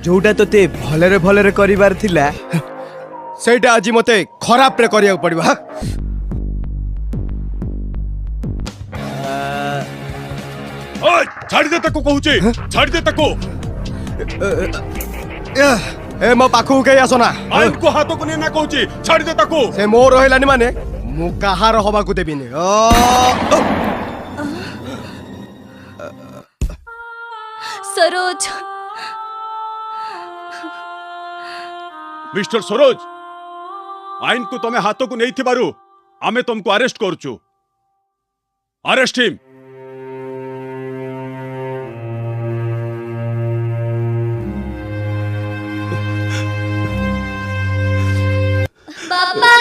जोटा तोते भलरे भलरे करिवार थिला सेटा आज मते खराब रे करिया पड़िबा। ओए छाड़ी दे तको कहूची, छाड़ी दे तको। ए मो पाखु के आसना। आइन को हाथ को ना कहूची, छाड़ी दे तको। से मोर रहलानी माने मु कहार हवा को देबिनी। सरोज। मिस्टर सरोज, आइन को तमे हाथ को नहीं थिबारु आमे तुमको अरेस्ट करचु। Arrest him. पापा